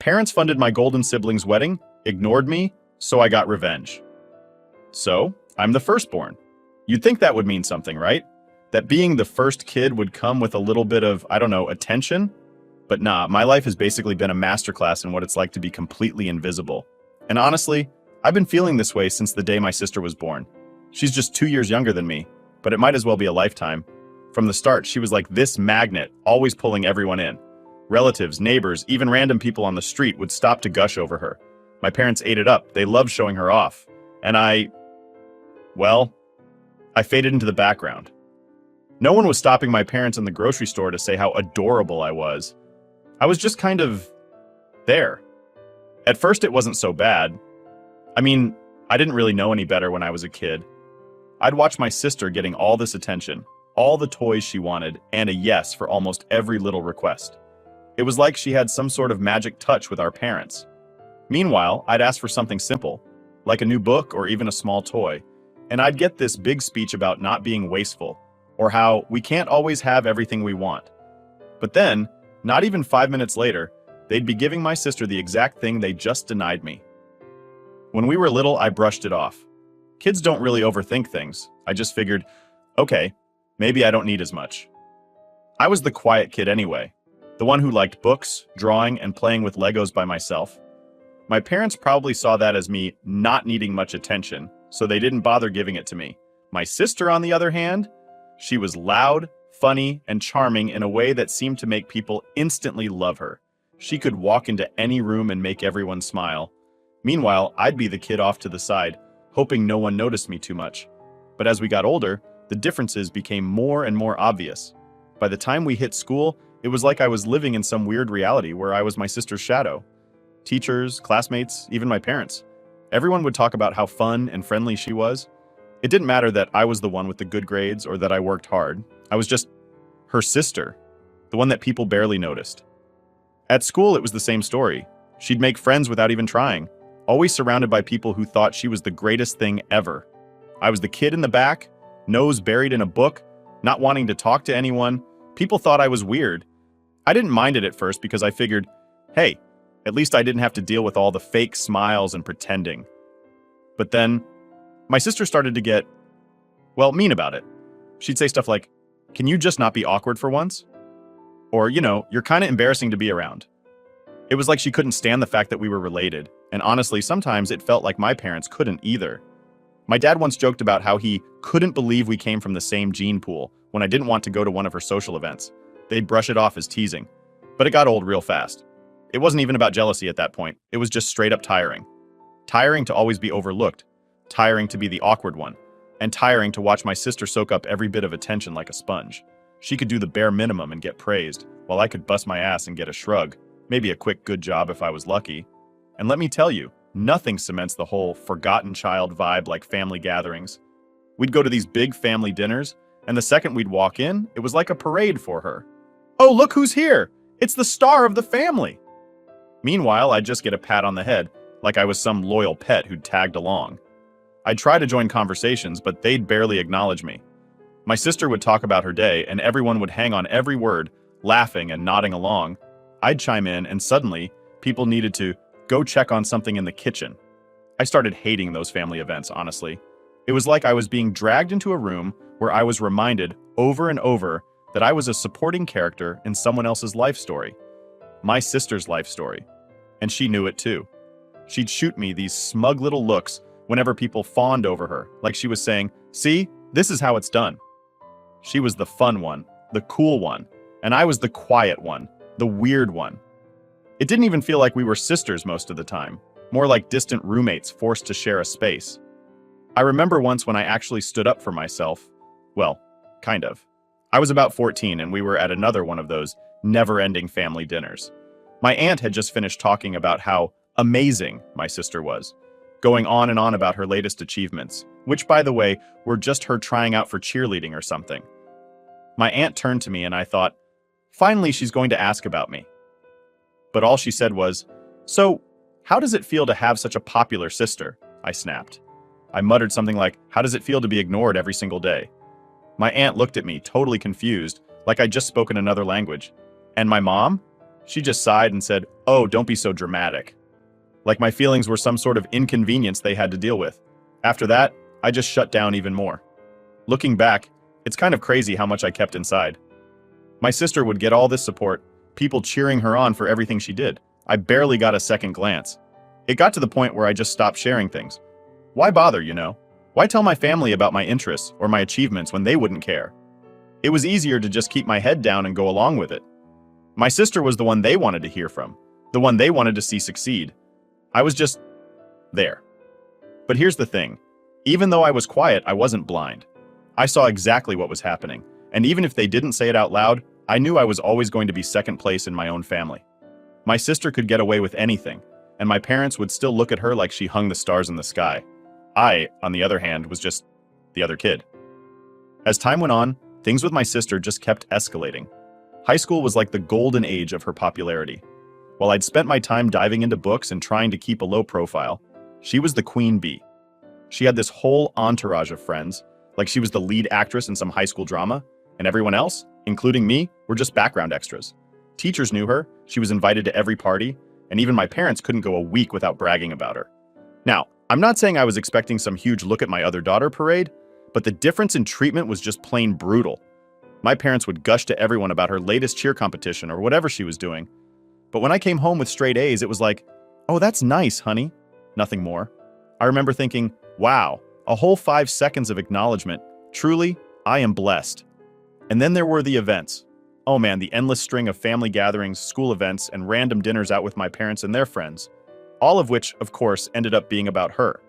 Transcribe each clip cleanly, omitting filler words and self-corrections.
Parents funded my golden sibling's wedding, ignored me, so I got revenge. So, I'm the firstborn. You'd think that would mean something, right? That being the first kid would come with a little bit of, I don't know, attention? But nah, my life has basically been a masterclass in what it's like to be completely invisible. And honestly, I've been feeling this way since the day my sister was born. She's just 2 years younger than me, but it might as well be a lifetime. From the start, she was like this magnet, always pulling everyone in. Relatives, neighbors, even random people on the street would stop to gush over her. My parents ate it up. They loved showing her off. And I faded into the background. No one was stopping my parents in the grocery store to say how adorable I was. I was just kind of there. At first, it wasn't so bad. I mean, I didn't really know any better when I was a kid. I'd watch my sister getting all this attention, all the toys she wanted, and a yes for almost every little request. It was like she had some sort of magic touch with our parents. Meanwhile, I'd ask for something simple, like a new book or even a small toy, and I'd get this big speech about not being wasteful, or how we can't always have everything we want. But then, not even 5 minutes later, they'd be giving my sister the exact thing they just denied me. When we were little, I brushed it off. Kids don't really overthink things. I just figured, okay, maybe I don't need as much. I was the quiet kid anyway, the one who liked books, drawing, and playing with Legos by myself. My parents probably saw that as me not needing much attention, so they didn't bother giving it to me. My sister, on the other hand, she was loud, funny, and charming in a way that seemed to make people instantly love her. She could walk into any room and make everyone smile. Meanwhile, I'd be the kid off to the side, hoping no one noticed me too much. But as we got older, the differences became more and more obvious. By the time we hit school, it was like I was living in some weird reality where I was my sister's shadow. Teachers, classmates, even my parents. Everyone would talk about how fun and friendly she was. It didn't matter that I was the one with the good grades or that I worked hard. I was just her sister, the one that people barely noticed. At school, it was the same story. She'd make friends without even trying, always surrounded by people who thought she was the greatest thing ever. I was the kid in the back, nose buried in a book, not wanting to talk to anyone. People thought I was weird. I didn't mind it at first because I figured, hey, at least I didn't have to deal with all the fake smiles and pretending. But then, my sister started to get, mean about it. She'd say stuff like, "Can you just not be awkward for once?" Or, "You're kind of embarrassing to be around." It was like she couldn't stand the fact that we were related, and honestly, sometimes it felt like my parents couldn't either. My dad once joked about how he couldn't believe we came from the same gene pool when I didn't want to go to one of her social events. They'd brush it off as teasing. But it got old real fast. It wasn't even about jealousy at that point. It was just straight up tiring. Tiring to always be overlooked. Tiring to be the awkward one. And tiring to watch my sister soak up every bit of attention like a sponge. She could do the bare minimum and get praised, while I could bust my ass and get a shrug. Maybe a quick good job if I was lucky. And let me tell you, nothing cements the whole forgotten child vibe like family gatherings. We'd go to these big family dinners, and the second we'd walk in, it was like a parade for her. "Oh, look who's here! It's the star of the family!" Meanwhile, I'd just get a pat on the head, like I was some loyal pet who'd tagged along. I'd try to join conversations, but they'd barely acknowledge me. My sister would talk about her day, and everyone would hang on every word, laughing and nodding along. I'd chime in, and suddenly, people needed to go check on something in the kitchen. I started hating those family events, honestly. It was like I was being dragged into a room where I was reminded over and over that I was a supporting character in someone else's life story. My sister's life story. And she knew it too. She'd shoot me these smug little looks whenever people fawned over her, like she was saying, "See, this is how it's done." She was the fun one, the cool one, and I was the quiet one, the weird one. It didn't even feel like we were sisters most of the time, more like distant roommates forced to share a space. I remember once when I actually stood up for myself. Well, kind of. I was about 14 and we were at another one of those never-ending family dinners. My aunt had just finished talking about how amazing my sister was, going on and on about her latest achievements, which, by the way, were just her trying out for cheerleading or something. My aunt turned to me and I thought, finally she's going to ask about me. But all she said was, "So, how does it feel to have such a popular sister?" I snapped. I muttered something like, "How does it feel to be ignored every single day?" My aunt looked at me, totally confused, like I'd just spoken another language. "And my mom?" She just sighed and said, "Oh, don't be so dramatic." Like my feelings were some sort of inconvenience they had to deal with. After that, I just shut down even more. Looking back, it's kind of crazy how much I kept inside. My sister would get all this support, people cheering her on for everything she did. I barely got a second glance. It got to the point where I just stopped sharing things. Why bother, you know? Why tell my family about my interests or my achievements when they wouldn't care? It was easier to just keep my head down and go along with it. My sister was the one they wanted to hear from, the one they wanted to see succeed. I was just there. But here's the thing. Even though I was quiet, I wasn't blind. I saw exactly what was happening, and even if they didn't say it out loud, I knew I was always going to be second place in my own family. My sister could get away with anything, and my parents would still look at her like she hung the stars in the sky. I, on the other hand, was just the other kid. As time went on, things with my sister just kept escalating. High school was like the golden age of her popularity. While I'd spent my time diving into books and trying to keep a low profile, she was the queen bee. She had this whole entourage of friends, like she was the lead actress in some high school drama, and everyone else, including me, were just background extras. Teachers knew her, she was invited to every party, and even my parents couldn't go a week without bragging about her. Now, I'm not saying I was expecting some huge look at my other daughter parade, but the difference in treatment was just plain brutal. My parents would gush to everyone about her latest cheer competition or whatever she was doing. But when I came home with straight A's, it was like, "Oh, that's nice, honey." Nothing more. I remember thinking, wow, a whole 5 seconds of acknowledgement. Truly, I am blessed. And then there were the events. Oh man, the endless string of family gatherings, school events, and random dinners out with my parents and their friends. All of which, of course, ended up being about her.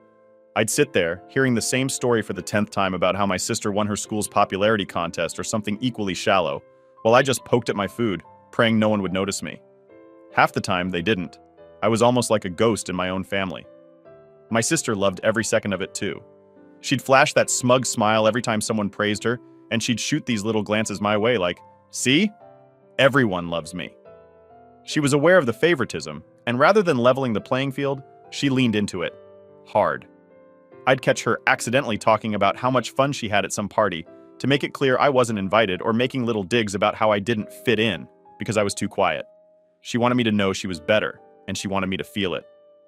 I'd sit there, hearing the same story for the 10th time about how my sister won her school's popularity contest or something equally shallow, while I just poked at my food, praying no one would notice me. Half the time, they didn't. I was almost like a ghost in my own family. My sister loved every second of it too. She'd flash that smug smile every time someone praised her, and she'd shoot these little glances my way like, "See? Everyone loves me." She was aware of the favoritism, and rather than leveling the playing field, she leaned into it. Hard. I'd catch her accidentally talking about how much fun she had at some party, to make it clear I wasn't invited, or making little digs about how I didn't fit in, because I was too quiet. She wanted me to know she was better, and she wanted me to feel it.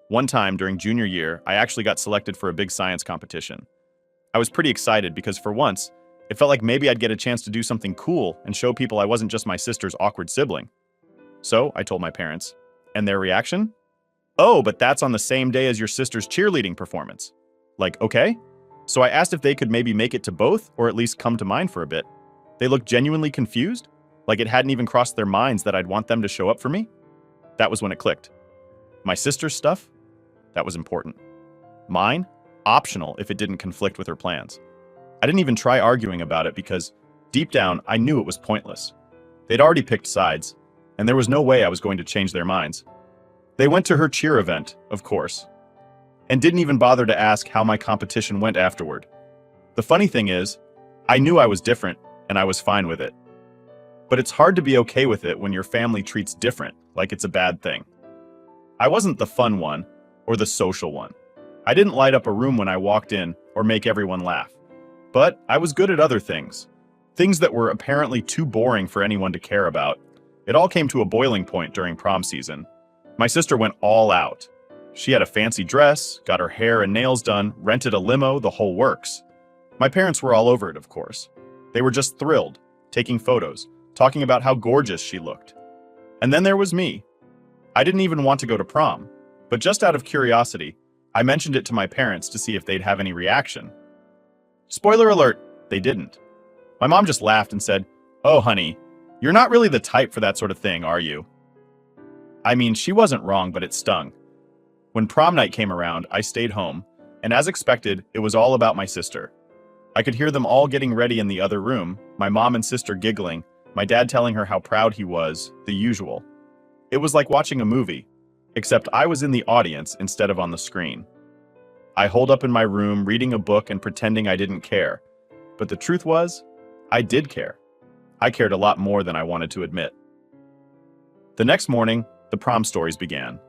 One time during junior year, I actually got selected for a big science competition. I was pretty excited because for once, it felt like maybe I'd get a chance to do something cool and show people I wasn't just my sister's awkward sibling. So I told my parents. And their reaction? "Oh, but that's on the same day as your sister's cheerleading performance." Like, okay? So I asked if they could maybe make it to both, or at least come to mine for a bit. They looked genuinely confused, like it hadn't even crossed their minds that I'd want them to show up for me. That was when it clicked. My sister's stuff? That was important. Mine? Optional if it didn't conflict with her plans. I didn't even try arguing about it because, deep down, I knew it was pointless. They'd already picked sides, and there was no way I was going to change their minds. They went to her cheer event, of course, and didn't even bother to ask how my competition went afterward. The funny thing is, I knew I was different, and I was fine with it. But it's hard to be okay with it when your family treats different like it's a bad thing. I wasn't the fun one, or the social one. I didn't light up a room when I walked in, or make everyone laugh. But I was good at other things. Things that were apparently too boring for anyone to care about. It all came to a boiling point during prom season. My sister went all out. She had a fancy dress, got her hair and nails done, rented a limo, the whole works. My parents were all over it, of course. They were just thrilled, taking photos, talking about how gorgeous she looked. And then there was me. I didn't even want to go to prom, but just out of curiosity, I mentioned it to my parents to see if they'd have any reaction. Spoiler alert, they didn't. My mom just laughed and said, "Oh, honey, you're not really the type for that sort of thing, are you?" I mean, she wasn't wrong, but it stung. When prom night came around, I stayed home, and as expected, it was all about my sister. I could hear them all getting ready in the other room, my mom and sister giggling, my dad telling her how proud he was, the usual. It was like watching a movie, except I was in the audience instead of on the screen. I holed up in my room, reading a book and pretending I didn't care. But the truth was, I did care. I cared a lot more than I wanted to admit. The next morning, the prom stories began.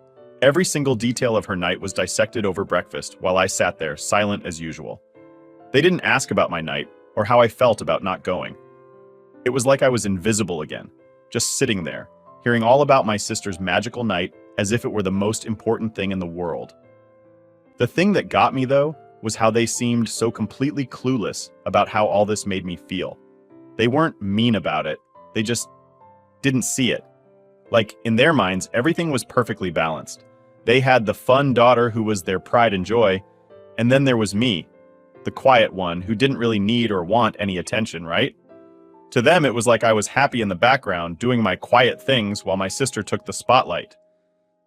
Every single detail of her night was dissected over breakfast while I sat there, silent as usual. They didn't ask about my night or how I felt about not going. It was like I was invisible again, just sitting there, hearing all about my sister's magical night as if it were the most important thing in the world. The thing that got me, though, was how they seemed so completely clueless about how all this made me feel. They weren't mean about it, they just didn't see it. Like, in their minds, everything was perfectly balanced. They had the fun daughter who was their pride and joy, and then there was me, the quiet one who didn't really need or want any attention, right? To them, it was like I was happy in the background, doing my quiet things while my sister took the spotlight.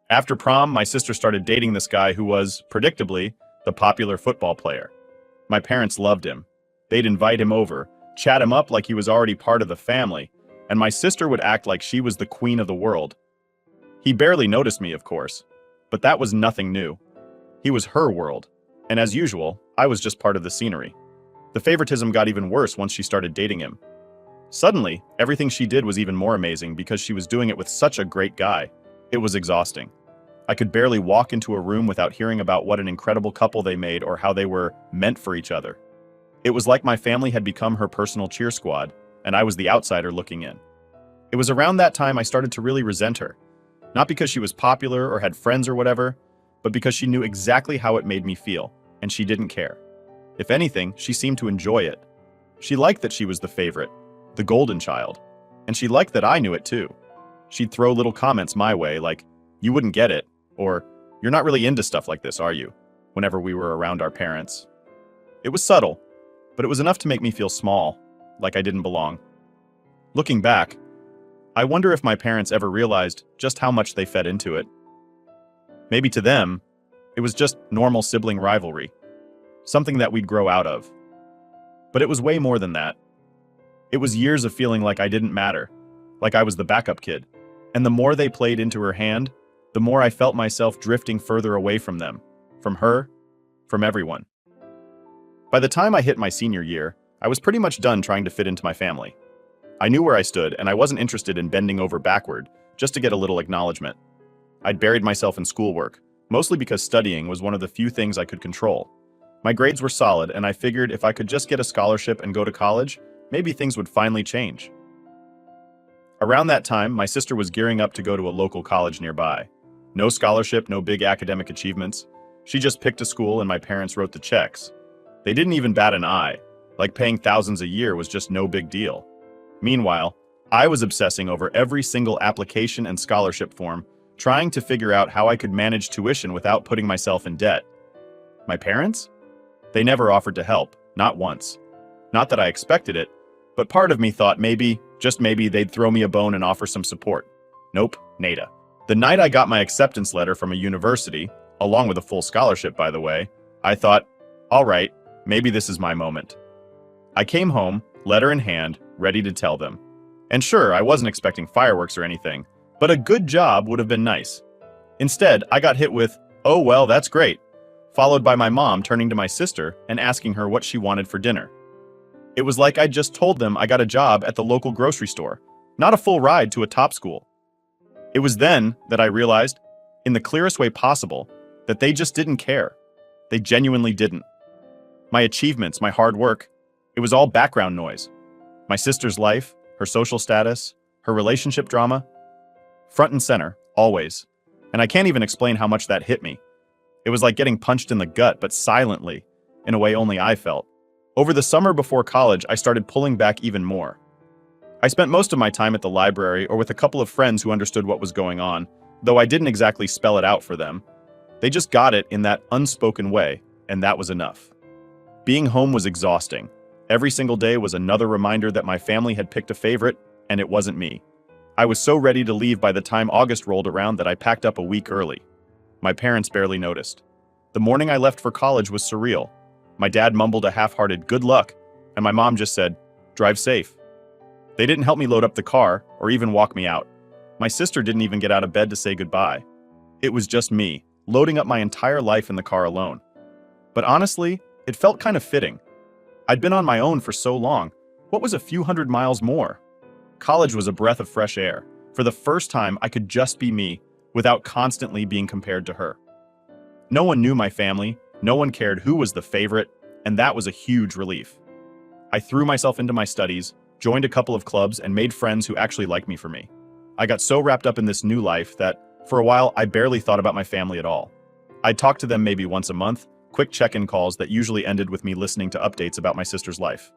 After prom, my sister started dating this guy who was, predictably, the popular football player. My parents loved him. They'd invite him over, chat him up like he was already part of the family, and my sister would act like she was the queen of the world. He barely noticed me, of course, but that was nothing new. He was her world, and as usual, I was just part of the scenery. The favoritism got even worse once she started dating him. Suddenly, everything she did was even more amazing because she was doing it with such a great guy. It was exhausting. I could barely walk into a room without hearing about what an incredible couple they made or how they were meant for each other. It was like my family had become her personal cheer squad, and I was the outsider looking in. It was around that time I started to really resent her. Not because she was popular or had friends or whatever, but because she knew exactly how it made me feel, and she didn't care. If anything, she seemed to enjoy it. She liked that she was the favorite, the golden child, and she liked that I knew it too. She'd throw little comments my way like, "You wouldn't get it," or "You're not really into stuff like this, are you?" whenever we were around our parents. It was subtle, but it was enough to make me feel small, like I didn't belong. Looking back, I wonder if my parents ever realized just how much they fed into it. Maybe to them, it was just normal sibling rivalry, something that we'd grow out of. But it was way more than that. It was years of feeling like I didn't matter, like I was the backup kid. And the more they played into her hand, the more I felt myself drifting further away from them, from her, from everyone. By the time I hit my senior year, I was pretty much done trying to fit into my family. I knew where I stood, and I wasn't interested in bending over backward just to get a little acknowledgement. I'd buried myself in schoolwork, mostly because studying was one of the few things I could control. My grades were solid, and I figured if I could just get a scholarship and go to college, maybe things would finally change. Around that time, my sister was gearing up to go to a local college nearby. No scholarship, no big academic achievements. She just picked a school and my parents wrote the checks. They didn't even bat an eye, like paying thousands a year was just no big deal. Meanwhile, I was obsessing over every single application and scholarship form, trying to figure out how I could manage tuition without putting myself in debt. My parents? They never offered to help, not once. Not that I expected it, but part of me thought maybe, just maybe, they'd throw me a bone and offer some support. Nope, nada. The night I got my acceptance letter from a university, along with a full scholarship by the way, I thought, all right, maybe this is my moment. I came home, letter in hand, ready to tell them. And sure, I wasn't expecting fireworks or anything, but a good job would have been nice. Instead, I got hit with, "Oh well, that's great," followed by my mom turning to my sister and asking her what she wanted for dinner. It was like I'd just told them I got a job at the local grocery store, not a full ride to a top school. It was then that I realized, in the clearest way possible, that they just didn't care. They genuinely didn't. My achievements, my hard work, it was all background noise. My sister's life, her social status, her relationship drama, front and center, always. And I can't even explain how much that hit me. It was like getting punched in the gut, but silently, in a way only I felt. Over the summer before college, I started pulling back even more. I spent most of my time at the library or with a couple of friends who understood what was going on, though I didn't exactly spell it out for them. They just got it in that unspoken way, and that was enough. Being home was exhausting. Every single day was another reminder that my family had picked a favorite, and it wasn't me. I was so ready to leave by the time August rolled around that I packed up a week early. My parents barely noticed. The morning I left for college was surreal. My dad mumbled a half-hearted "good luck," and my mom just said, "drive safe." They didn't help me load up the car or even walk me out. My sister didn't even get out of bed to say goodbye. It was just me, loading up my entire life in the car alone. But honestly, it felt kind of fitting. I'd been on my own for so long. What was a few hundred miles more? College was a breath of fresh air. For the first time, I could just be me, without constantly being compared to her. No one knew my family, no one cared who was the favorite, and that was a huge relief. I threw myself into my studies, joined a couple of clubs, and made friends who actually liked me for me. I got so wrapped up in this new life that, for a while, I barely thought about my family at all. I'd talk to them maybe once a month, quick check-in calls that usually ended with me listening to updates about my sister's life.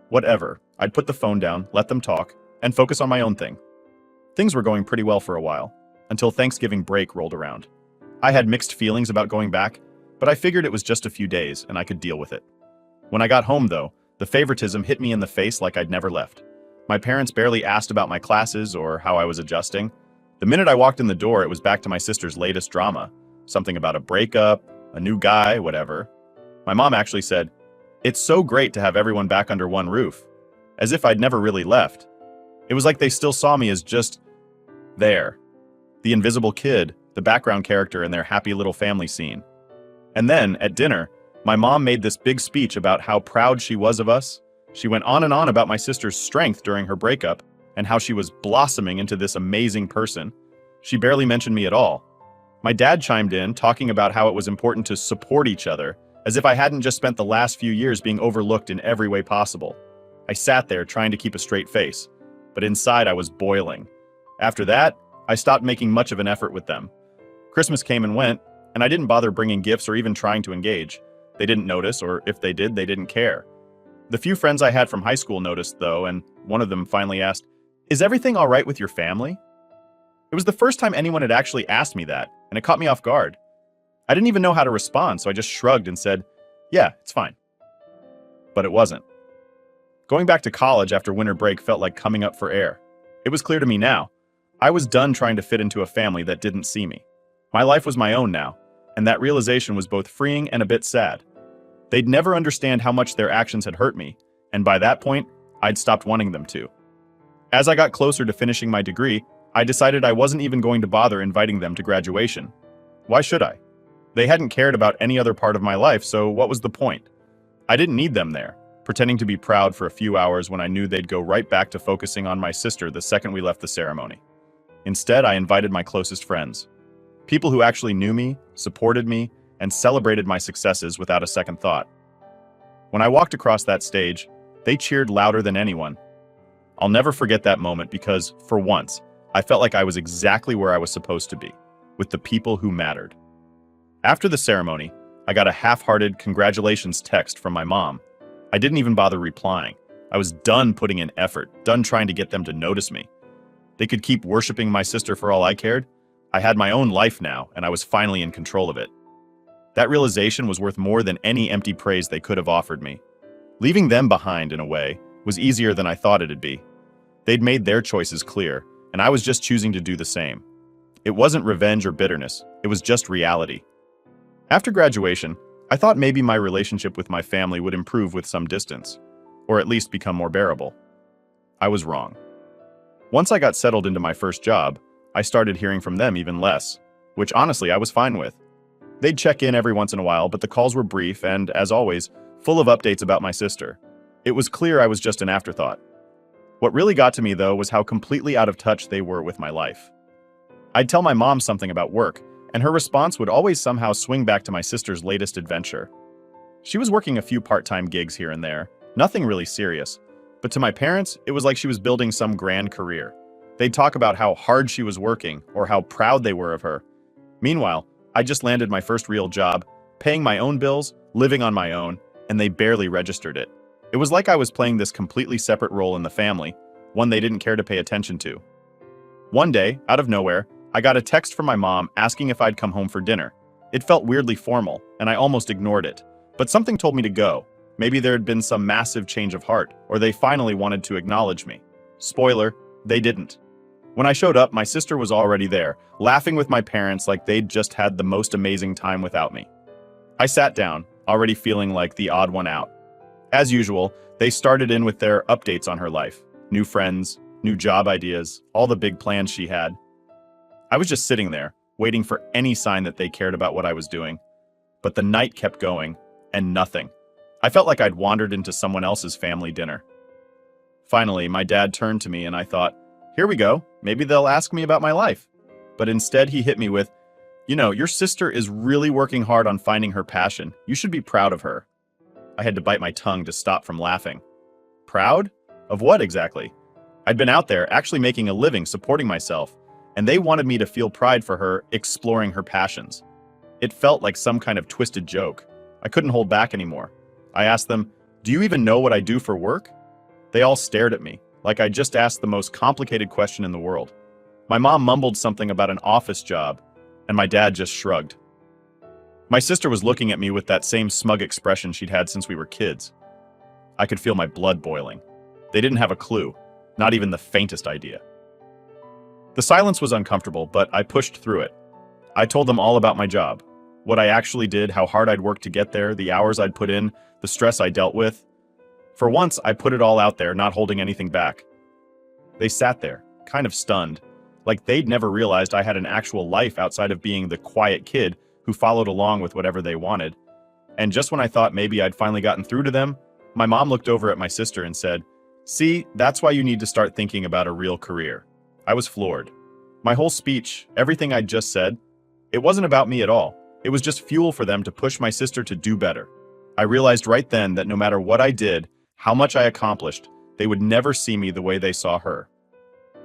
Whatever, I'd put the phone down, let them talk, and focus on my own thing. Things were going pretty well for a while, until Thanksgiving break rolled around. I had mixed feelings about going back, but I figured it was just a few days and I could deal with it. When I got home, though, the favoritism hit me in the face like I'd never left. My parents barely asked about my classes or how I was adjusting. The minute I walked in the door, it was back to my sister's latest drama. Something about a breakup, a new guy, whatever. My mom actually said, "It's so great to have everyone back under one roof," as if I'd never really left. It was like they still saw me as just there. The invisible kid, the background character in their happy little family scene. And then, at dinner, my mom made this big speech about how proud she was of us. She went on and on about my sister's strength during her breakup and how she was blossoming into this amazing person. She barely mentioned me at all. My dad chimed in, talking about how it was important to support each other, as if I hadn't just spent the last few years being overlooked in every way possible. I sat there trying to keep a straight face, but inside I was boiling. After that, I stopped making much of an effort with them. Christmas came and went, and I didn't bother bringing gifts or even trying to engage. They didn't notice, or if they did, they didn't care. The few friends I had from high school noticed, though, and one of them finally asked, "Is everything all right with your family?" It was the first time anyone had actually asked me that, and it caught me off guard. I didn't even know how to respond, so I just shrugged and said, "Yeah, it's fine." But it wasn't. Going back to college after winter break felt like coming up for air. It was clear to me now. I was done trying to fit into a family that didn't see me. My life was my own now, and that realization was both freeing and a bit sad. They'd never understand how much their actions had hurt me, and by that point, I'd stopped wanting them to. As I got closer to finishing my degree, I decided I wasn't even going to bother inviting them to graduation. Why should I? They hadn't cared about any other part of my life, so what was the point? I didn't need them there, pretending to be proud for a few hours when I knew they'd go right back to focusing on my sister the second we left the ceremony. Instead, I invited my closest friends. People who actually knew me, supported me, and celebrated my successes without a second thought. When I walked across that stage, they cheered louder than anyone. I'll never forget that moment because, for once, I felt like I was exactly where I was supposed to be, with the people who mattered. After the ceremony, I got a half-hearted congratulations text from my mom. I didn't even bother replying. I was done putting in effort, done trying to get them to notice me. They could keep worshiping my sister for all I cared. I had my own life now, and I was finally in control of it. That realization was worth more than any empty praise they could have offered me. Leaving them behind, in a way, was easier than I thought it'd be. They'd made their choices clear, and I was just choosing to do the same. It wasn't revenge or bitterness, it was just reality. After graduation, I thought maybe my relationship with my family would improve with some distance, or at least become more bearable. I was wrong. Once I got settled into my first job, I started hearing from them even less, which honestly I was fine with. They'd check in every once in a while, but the calls were brief and, as always, full of updates about my sister. It was clear I was just an afterthought. What really got to me, though, was how completely out of touch they were with my life. I'd tell my mom something about work, and her response would always somehow swing back to my sister's latest adventure. She was working a few part-time gigs here and there, nothing really serious, but to my parents, it was like she was building some grand career. They'd talk about how hard she was working, or how proud they were of her. Meanwhile, I just landed my first real job, paying my own bills, living on my own, and they barely registered it. It was like I was playing this completely separate role in the family, one they didn't care to pay attention to. One day, out of nowhere, I got a text from my mom asking if I'd come home for dinner. It felt weirdly formal, and I almost ignored it. But something told me to go. Maybe there had been some massive change of heart, or they finally wanted to acknowledge me. Spoiler, they didn't. When I showed up, my sister was already there, laughing with my parents like they'd just had the most amazing time without me. I sat down, already feeling like the odd one out. As usual, they started in with their updates on her life. New friends, new job ideas, all the big plans she had. I was just sitting there, waiting for any sign that they cared about what I was doing. But the night kept going, and nothing. I felt like I'd wandered into someone else's family dinner. Finally, my dad turned to me and I thought, here we go, maybe they'll ask me about my life. But instead he hit me with, your sister is really working hard on finding her passion. You should be proud of her. I had to bite my tongue to stop from laughing. Proud? Of what exactly? I'd been out there actually making a living supporting myself, and they wanted me to feel pride for her exploring her passions. It felt like some kind of twisted joke. I couldn't hold back anymore. I asked them, "Do you even know what I do for work?" They all stared at me, like I just asked the most complicated question in the world. My mom mumbled something about an office job, and my dad just shrugged. My sister was looking at me with that same smug expression she'd had since we were kids. I could feel my blood boiling. They didn't have a clue, not even the faintest idea. The silence was uncomfortable, but I pushed through it. I told them all about my job, what I actually did, how hard I'd worked to get there, the hours I'd put in, the stress I dealt with. For once, I put it all out there, not holding anything back. They sat there, kind of stunned, like they'd never realized I had an actual life outside of being the quiet kid who followed along with whatever they wanted. And just when I thought maybe I'd finally gotten through to them, my mom looked over at my sister and said, "See, that's why you need to start thinking about a real career." I was floored. My whole speech, everything I'd just said, it wasn't about me at all. It was just fuel for them to push my sister to do better. I realized right then that no matter what I did, how much I accomplished, they would never see me the way they saw her.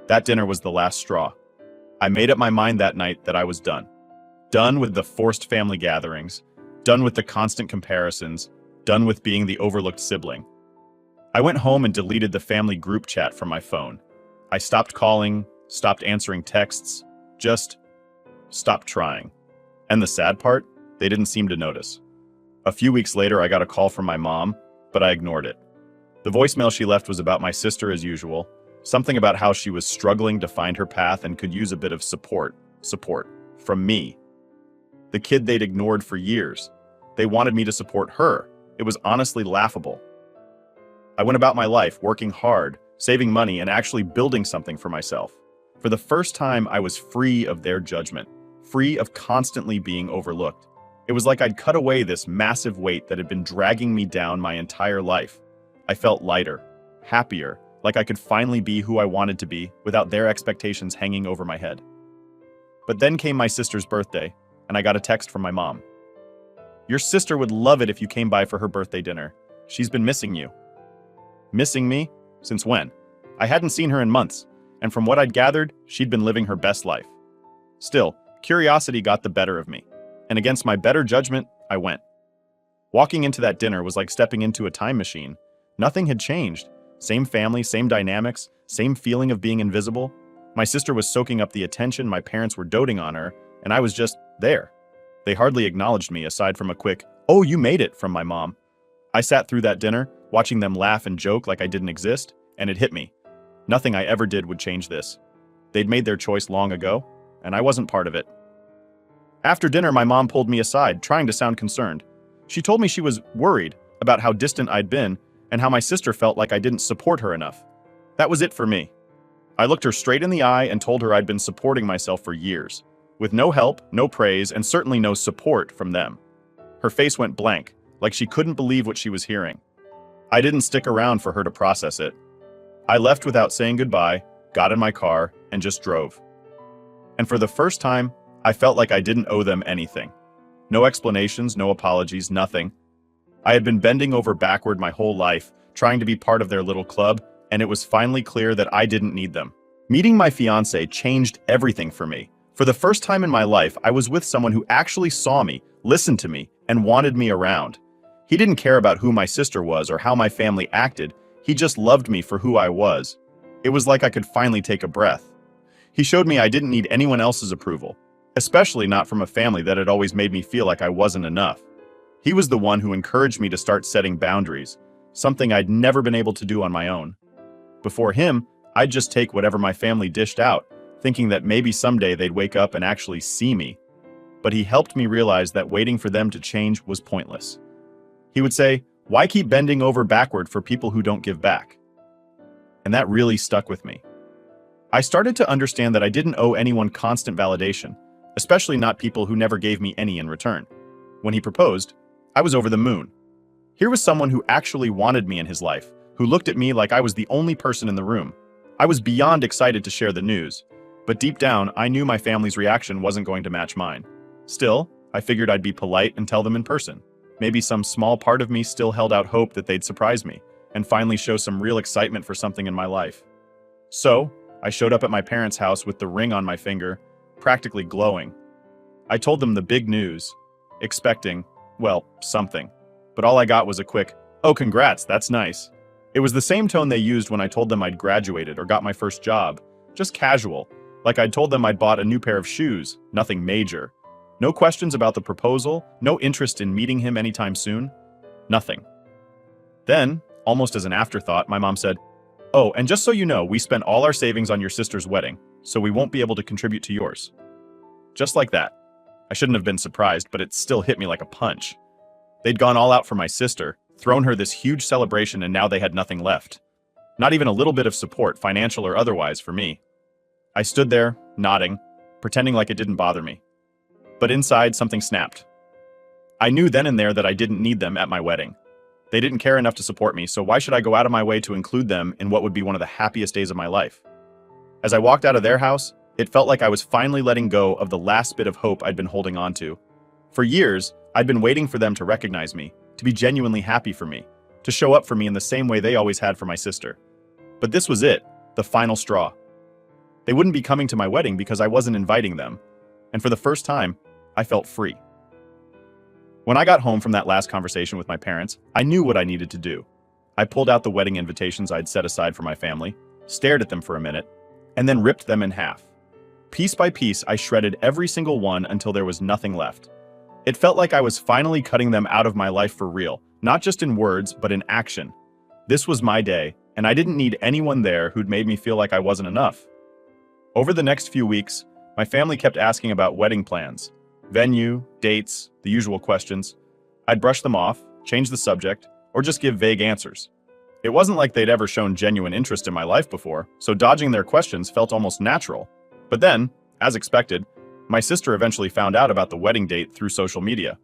That dinner was the last straw. I made up my mind that night that I was done. Done with the forced family gatherings, done with the constant comparisons, done with being the overlooked sibling. I went home and deleted the family group chat from my phone. I stopped calling, stopped answering texts, just stopped trying. And the sad part, they didn't seem to notice. A few weeks later, I got a call from my mom, but I ignored it. The voicemail she left was about my sister as usual, something about how she was struggling to find her path and could use a bit of support from me. The kid they'd ignored for years. They wanted me to support her. It was honestly laughable. I went about my life working hard, saving money, and actually building something for myself. For the first time, I was free of their judgment, free of constantly being overlooked. It was like I'd cut away this massive weight that had been dragging me down my entire life. I felt lighter, happier, like I could finally be who I wanted to be without their expectations hanging over my head. But then came my sister's birthday, and I got a text from my mom. "Your sister would love it if you came by for her birthday dinner. She's been missing you." Missing me? Since when? I hadn't seen her in months, and from what I'd gathered, she'd been living her best life. Still, curiosity got the better of me, and against my better judgment, I went. Walking into that dinner was like stepping into a time machine. Nothing had changed. Same family, same dynamics, same feeling of being invisible. My sister was soaking up the attention, my parents were doting on her, and I was just there. They hardly acknowledged me aside from a quick, "Oh, you made it," from my mom. I sat through that dinner, watching them laugh and joke like I didn't exist, and it hit me. Nothing I ever did would change this. They'd made their choice long ago, and I wasn't part of it. After dinner, my mom pulled me aside, trying to sound concerned. She told me she was worried about how distant I'd been and how my sister felt like I didn't support her enough. That was it for me. I looked her straight in the eye and told her I'd been supporting myself for years, with no help, no praise, and certainly no support from them. Her face went blank, like she couldn't believe what she was hearing. I didn't stick around for her to process it. I left without saying goodbye, got in my car, and just drove. And for the first time, I felt like I didn't owe them anything. No explanations, no apologies, nothing. I had been bending over backward my whole life, trying to be part of their little club, and it was finally clear that I didn't need them. Meeting my fiancé changed everything for me. For the first time in my life, I was with someone who actually saw me, listened to me, and wanted me around. He didn't care about who my sister was or how my family acted. He just loved me for who I was. It was like I could finally take a breath. He showed me I didn't need anyone else's approval, especially not from a family that had always made me feel like I wasn't enough. He was the one who encouraged me to start setting boundaries, something I'd never been able to do on my own. Before him, I'd just take whatever my family dished out, thinking that maybe someday they'd wake up and actually see me. But he helped me realize that waiting for them to change was pointless. He would say, "Why keep bending over backward for people who don't give back?" And that really stuck with me. I started to understand that I didn't owe anyone constant validation, especially not people who never gave me any in return. When he proposed, I was over the moon. Here was someone who actually wanted me in his life, who looked at me like I was the only person in the room. I was beyond excited to share the news, but deep down, I knew my family's reaction wasn't going to match mine. Still, I figured I'd be polite and tell them in person. Maybe some small part of me still held out hope that they'd surprise me and finally show some real excitement for something in my life. So, I showed up at my parents' house with the ring on my finger, practically glowing. I told them the big news, expecting, well, something. But all I got was a quick, "Oh, congrats, that's nice." It was the same tone they used when I told them I'd graduated or got my first job. Just casual, like I'd told them I'd bought a new pair of shoes, nothing major. No questions about the proposal, no interest in meeting him anytime soon. Nothing. Then, almost as an afterthought, my mom said, "Oh, and just so you know, we spent all our savings on your sister's wedding, so we won't be able to contribute to yours." Just like that. I shouldn't have been surprised, but it still hit me like a punch. They'd gone all out for my sister, thrown her this huge celebration, and now they had nothing left. Not even a little bit of support, financial or otherwise, for me. I stood there, nodding, pretending like it didn't bother me. But inside, something snapped. I knew then and there that I didn't need them at my wedding. They didn't care enough to support me, so why should I go out of my way to include them in what would be one of the happiest days of my life? As I walked out of their house, it felt like I was finally letting go of the last bit of hope I'd been holding on to. For years, I'd been waiting for them to recognize me, to be genuinely happy for me, to show up for me in the same way they always had for my sister. But this was it, the final straw. They wouldn't be coming to my wedding because I wasn't inviting them, and for the first time, I felt free. When I got home from that last conversation with my parents, I knew what I needed to do. I pulled out the wedding invitations I'd set aside for my family, stared at them for a minute, and then ripped them in half. Piece by piece, I shredded every single one until there was nothing left. It felt like I was finally cutting them out of my life for real, not just in words, but in action. This was my day, and I didn't need anyone there who'd made me feel like I wasn't enough. Over the next few weeks, my family kept asking about wedding plans, venue, dates, the usual questions. I'd brush them off, change the subject, or just give vague answers. It wasn't like they'd ever shown genuine interest in my life before, so dodging their questions felt almost natural. But then, as expected, my sister eventually found out about the wedding date through social media.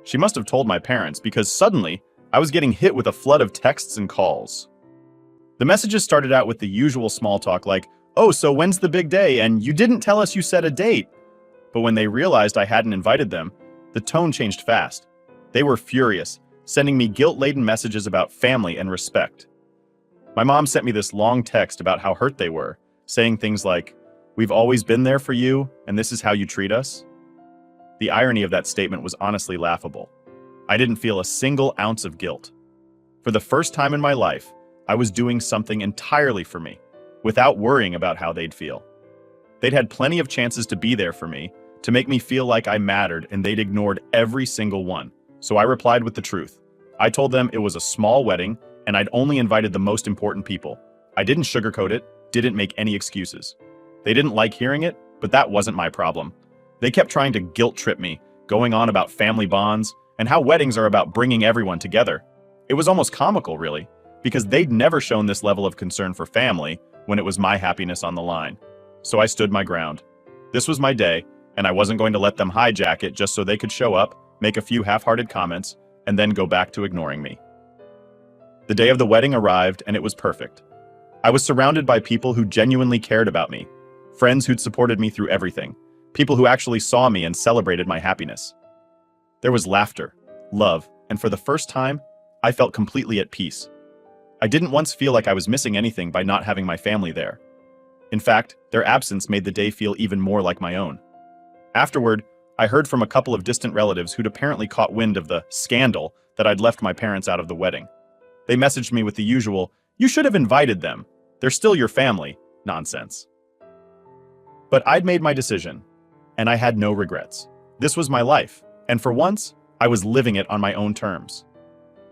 She must have told my parents because suddenly, I was getting hit with a flood of texts and calls. The messages started out with the usual small talk like, "Oh, so when's the big day? And you didn't tell us you set a date." But when they realized I hadn't invited them, the tone changed fast. They were furious, sending me guilt-laden messages about family and respect. My mom sent me this long text about how hurt they were, saying things like, "We've always been there for you, and this is how you treat us." The irony of that statement was honestly laughable. I didn't feel a single ounce of guilt. For the first time in my life, I was doing something entirely for me, without worrying about how they'd feel. They'd had plenty of chances to be there for me, to make me feel like I mattered, and they'd ignored every single one. So I replied with the truth. I told them it was a small wedding, and I'd only invited the most important people. I didn't sugarcoat it, didn't make any excuses. They didn't like hearing it, but that wasn't my problem. They kept trying to guilt trip me, going on about family bonds, and how weddings are about bringing everyone together. It was almost comical, really, because they'd never shown this level of concern for family when it was my happiness on the line. So I stood my ground. This was my day, and I wasn't going to let them hijack it just so they could show up, make a few half-hearted comments, and then go back to ignoring me. The day of the wedding arrived, and it was perfect. I was surrounded by people who genuinely cared about me, friends who'd supported me through everything, people who actually saw me and celebrated my happiness. There was laughter, love, and for the first time, I felt completely at peace. I didn't once feel like I was missing anything by not having my family there. In fact, their absence made the day feel even more like my own. Afterward, I heard from a couple of distant relatives who'd apparently caught wind of the scandal that I'd left my parents out of the wedding. They messaged me with the usual, "You should have invited them. They're still your family," nonsense. But I'd made my decision, and I had no regrets. This was my life, and for once, I was living it on my own terms.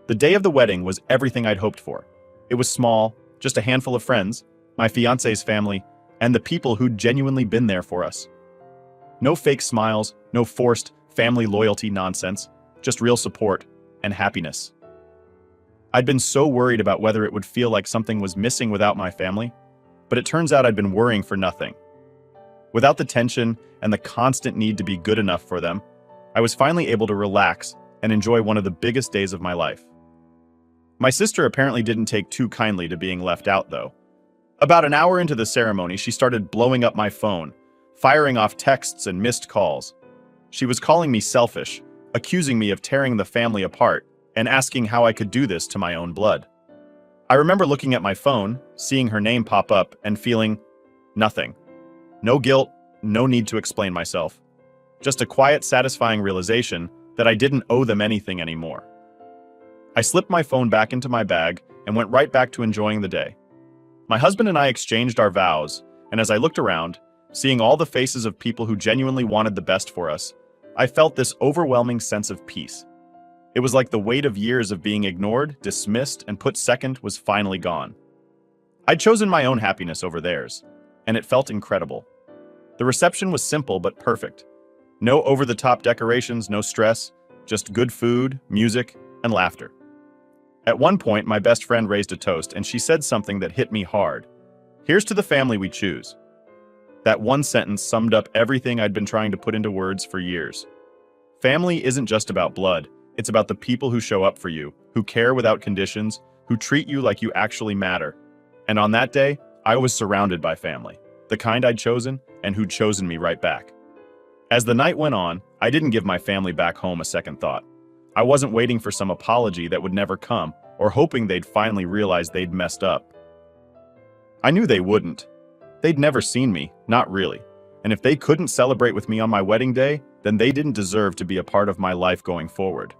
The day of the wedding was everything I'd hoped for. It was small, just a handful of friends, my fiance's family, and the people who'd genuinely been there for us. No fake smiles, no forced family loyalty nonsense, just real support and happiness. I'd been so worried about whether it would feel like something was missing without my family, but it turns out I'd been worrying for nothing. Without the tension and the constant need to be good enough for them, I was finally able to relax and enjoy one of the biggest days of my life. My sister apparently didn't take too kindly to being left out, though. About an hour into the ceremony, she started blowing up my phone, firing off texts and missed calls. She was calling me selfish, accusing me of tearing the family apart, and asking how I could do this to my own blood. I remember looking at my phone, seeing her name pop up, and feeling nothing. No guilt, no need to explain myself. Just a quiet, satisfying realization that I didn't owe them anything anymore. I slipped my phone back into my bag and went right back to enjoying the day. My husband and I exchanged our vows, and as I looked around, seeing all the faces of people who genuinely wanted the best for us, I felt this overwhelming sense of peace. It was like the weight of years of being ignored, dismissed, and put second was finally gone. I'd chosen my own happiness over theirs, and it felt incredible. The reception was simple but perfect. No over-the-top decorations, no stress, just good food, music, and laughter. At one point, my best friend raised a toast, and she said something that hit me hard. "Here's to the family we choose." That one sentence summed up everything I'd been trying to put into words for years. Family isn't just about blood. It's about the people who show up for you, who care without conditions, who treat you like you actually matter. And on that day, I was surrounded by family, the kind I'd chosen and who'd chosen me right back. As the night went on, I didn't give my family back home a second thought. I wasn't waiting for some apology that would never come, or hoping they'd finally realize they'd messed up. I knew they wouldn't. They'd never seen me, not really. And if they couldn't celebrate with me on my wedding day, then they didn't deserve to be a part of my life going forward.